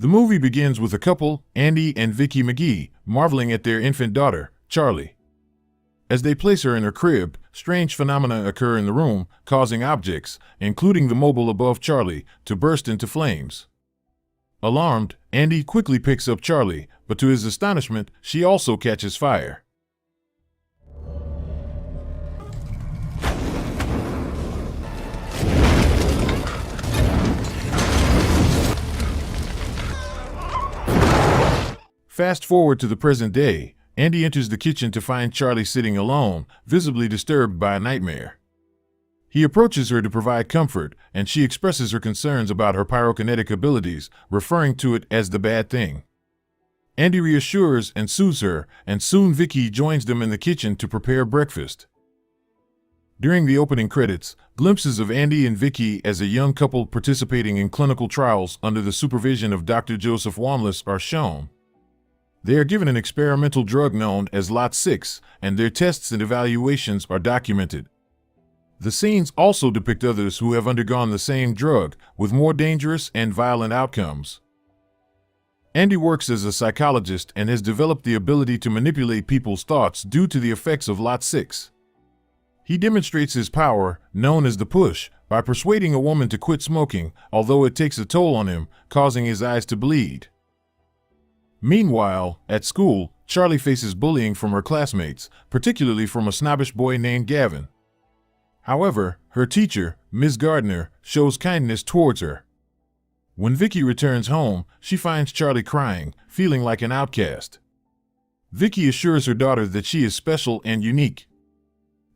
The movie begins with a couple, Andy and Vicky McGee, marveling at their infant daughter, Charlie. As they place her in her crib, strange phenomena occur in the room, causing objects, including the mobile above Charlie, to burst into flames. Alarmed, Andy quickly picks up Charlie, but to his astonishment, she also catches fire. Fast forward to the present day, Andy enters the kitchen to find Charlie sitting alone, visibly disturbed by a nightmare. He approaches her to provide comfort, and she expresses her concerns about her pyrokinetic abilities, referring to it as the bad thing. Andy reassures and soothes her, and soon Vicky joins them in the kitchen to prepare breakfast. During the opening credits, glimpses of Andy and Vicky as a young couple participating in clinical trials under the supervision of Dr. Joseph Wamless are shown. They are given an experimental drug known as Lot 6, and their tests and evaluations are documented. The scenes also depict others who have undergone the same drug, with more dangerous and violent outcomes. Andy works as a psychologist and has developed the ability to manipulate people's thoughts due to the effects of Lot 6. He demonstrates his power, known as the push, by persuading a woman to quit smoking, although it takes a toll on him, causing his eyes to bleed. Meanwhile, at school, Charlie faces bullying from her classmates, particularly from a snobbish boy named Gavin. However, her teacher, Ms. Gardner, shows kindness towards her. When Vicky returns home, she finds Charlie crying, feeling like an outcast. Vicky assures her daughter that she is special and unique.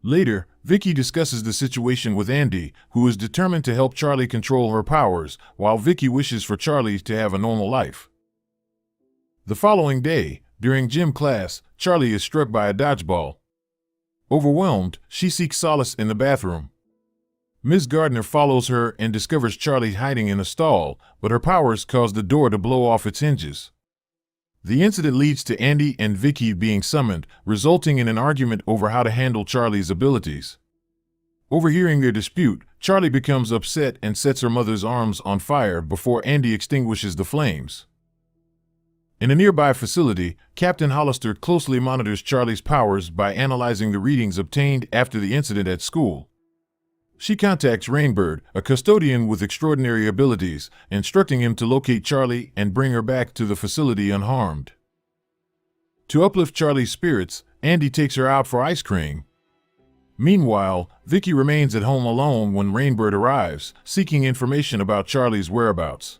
Later, Vicky discusses the situation with Andy, who is determined to help Charlie control her powers, while Vicky wishes for Charlie to have a normal life. The following day, during gym class, Charlie is struck by a dodgeball. Overwhelmed, she seeks solace in the bathroom. Ms. Gardner follows her and discovers Charlie hiding in a stall, but her powers cause the door to blow off its hinges. The incident leads to Andy and Vicky being summoned, resulting in an argument over how to handle Charlie's abilities. Overhearing their dispute, Charlie becomes upset and sets her mother's arms on fire before Andy extinguishes the flames. In a nearby facility, Captain Hollister closely monitors Charlie's powers by analyzing the readings obtained after the incident at school. She contacts Rainbird, a custodian with extraordinary abilities, instructing him to locate Charlie and bring her back to the facility unharmed. To uplift Charlie's spirits, Andy takes her out for ice cream. Meanwhile, Vicky remains at home alone when Rainbird arrives, seeking information about Charlie's whereabouts.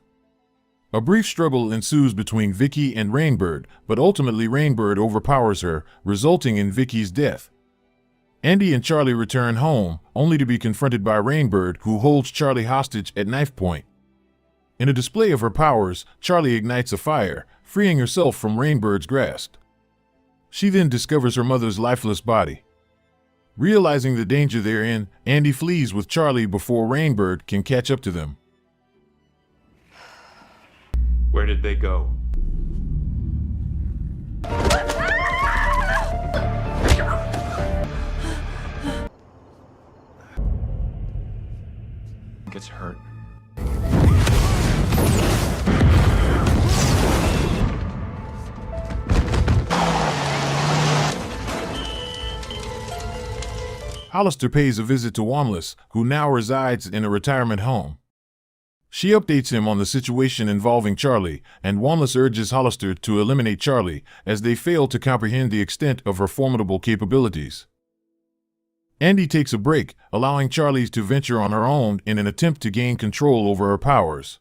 A brief struggle ensues between Vicky and Rainbird, but ultimately Rainbird overpowers her, resulting in Vicky's death. Andy and Charlie return home, only to be confronted by Rainbird, who holds Charlie hostage at knife point. In a display of her powers, Charlie ignites a fire, freeing herself from Rainbird's grasp. She then discovers her mother's lifeless body. Realizing the danger they're in, Andy flees with Charlie before Rainbird can catch up to them. Where did they go? Gets hurt. Hollister pays a visit to Wamless, who now resides in a retirement home. She updates him on the situation involving Charlie, and Wamless urges Hollister to eliminate Charlie, as they fail to comprehend the extent of her formidable capabilities. Andy takes a break, allowing Charlie to venture on her own in an attempt to gain control over her powers.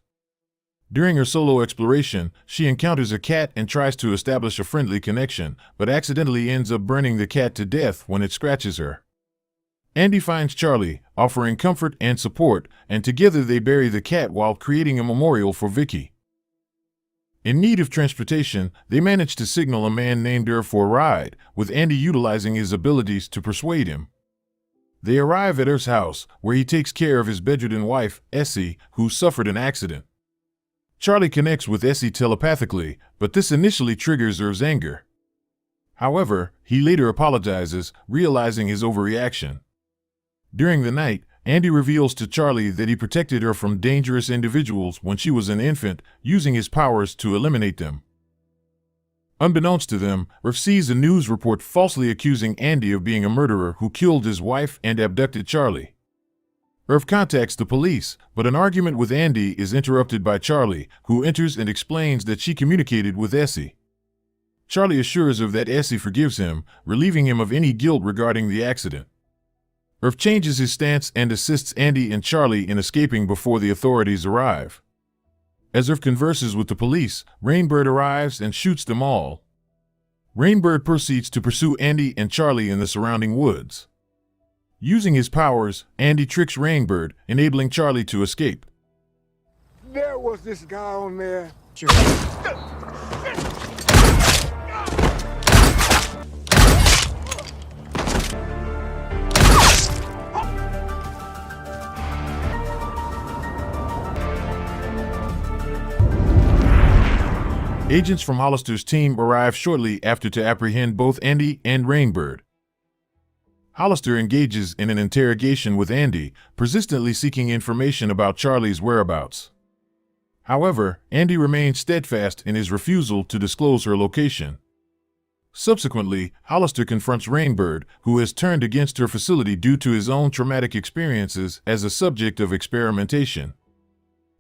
During her solo exploration, she encounters a cat and tries to establish a friendly connection, but accidentally ends up burning the cat to death when it scratches her. Andy finds Charlie, offering comfort and support, and together they bury the cat while creating a memorial for Vicky. In need of transportation, they manage to signal a man named her for a ride, with Andy utilizing his abilities to persuade him. They arrive at Earth's house, where he takes care of his bedridden wife, Essie, who suffered an accident. Charlie connects with Essie telepathically, but this initially triggers Earth's anger. However, he later apologizes, realizing his overreaction. During the night, Andy reveals to Charlie that he protected her from dangerous individuals when she was an infant, using his powers to eliminate them. Unbeknownst to them, Irv sees a news report falsely accusing Andy of being a murderer who killed his wife and abducted Charlie. Irv contacts the police, but an argument with Andy is interrupted by Charlie, who enters and explains that she communicated with Essie. Charlie assures Irv that Essie forgives him, relieving him of any guilt regarding the accident. Irv changes his stance and assists Andy and Charlie in escaping before the authorities arrive. As Irv converses with the police, Rainbird arrives and shoots them all. Rainbird proceeds to pursue Andy and Charlie in the surrounding woods. Using his powers, Andy tricks Rainbird, enabling Charlie to escape. There was this guy on there. Agents from Hollister's team arrive shortly after to apprehend both Andy and Rainbird. Hollister engages in an interrogation with Andy, persistently seeking information about Charlie's whereabouts. However, Andy remains steadfast in his refusal to disclose her location. Subsequently, Hollister confronts Rainbird, who has turned against her facility due to his own traumatic experiences as a subject of experimentation.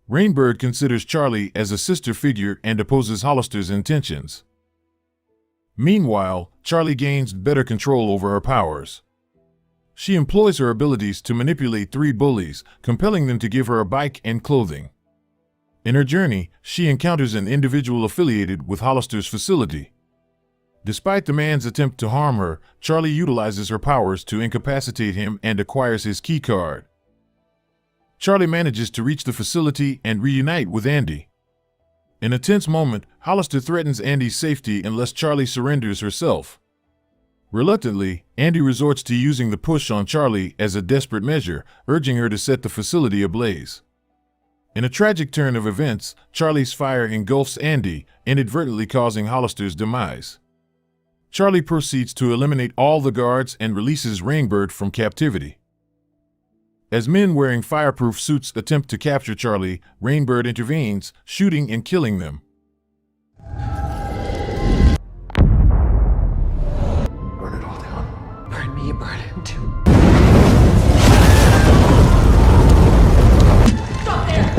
Rainbird considers Charlie as a sister figure and opposes Hollister's intentions. Meanwhile, Charlie gains better control over her powers. She employs her abilities to manipulate 3 bullies, compelling them to give her a bike and clothing. In her journey, she encounters an individual affiliated with Hollister's facility. Despite the man's attempt to harm her, Charlie utilizes her powers to incapacitate him and acquires his key card. Charlie manages to reach the facility and reunite with Andy. In a tense moment, Hollister threatens Andy's safety unless Charlie surrenders herself. Reluctantly, Andy resorts to using the push on Charlie as a desperate measure, urging her to set the facility ablaze. In a tragic turn of events, Charlie's fire engulfs Andy, inadvertently causing Hollister's demise. Charlie proceeds to eliminate all the guards and releases Rainbird from captivity. As men wearing fireproof suits attempt to capture Charlie, Rainbird intervenes, shooting and killing them. Burn it all down. Burn me, burn him too. Stop there!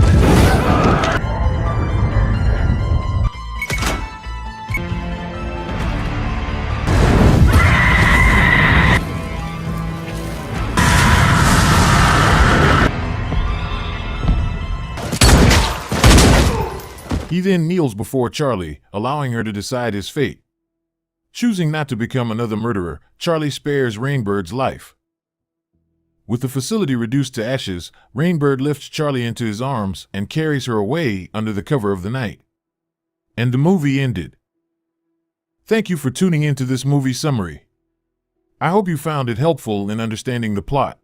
He then kneels before Charlie, allowing her to decide his fate. Choosing not to become another murderer, Charlie spares Rainbird's life. With the facility reduced to ashes, Rainbird lifts Charlie into his arms and carries her away under the cover of the night. And the movie ended. Thank you for tuning into this movie summary. I hope you found it helpful in understanding the plot.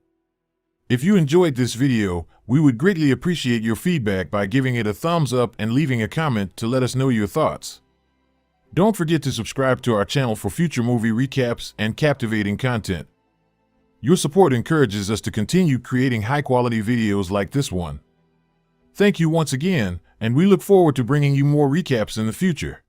If you enjoyed this video, we would greatly appreciate your feedback by giving it a thumbs up and leaving a comment to let us know your thoughts. Don't forget to subscribe to our channel for future movie recaps and captivating content. Your support encourages us to continue creating high-quality videos like this one. Thank you once again, and we look forward to bringing you more recaps in the future.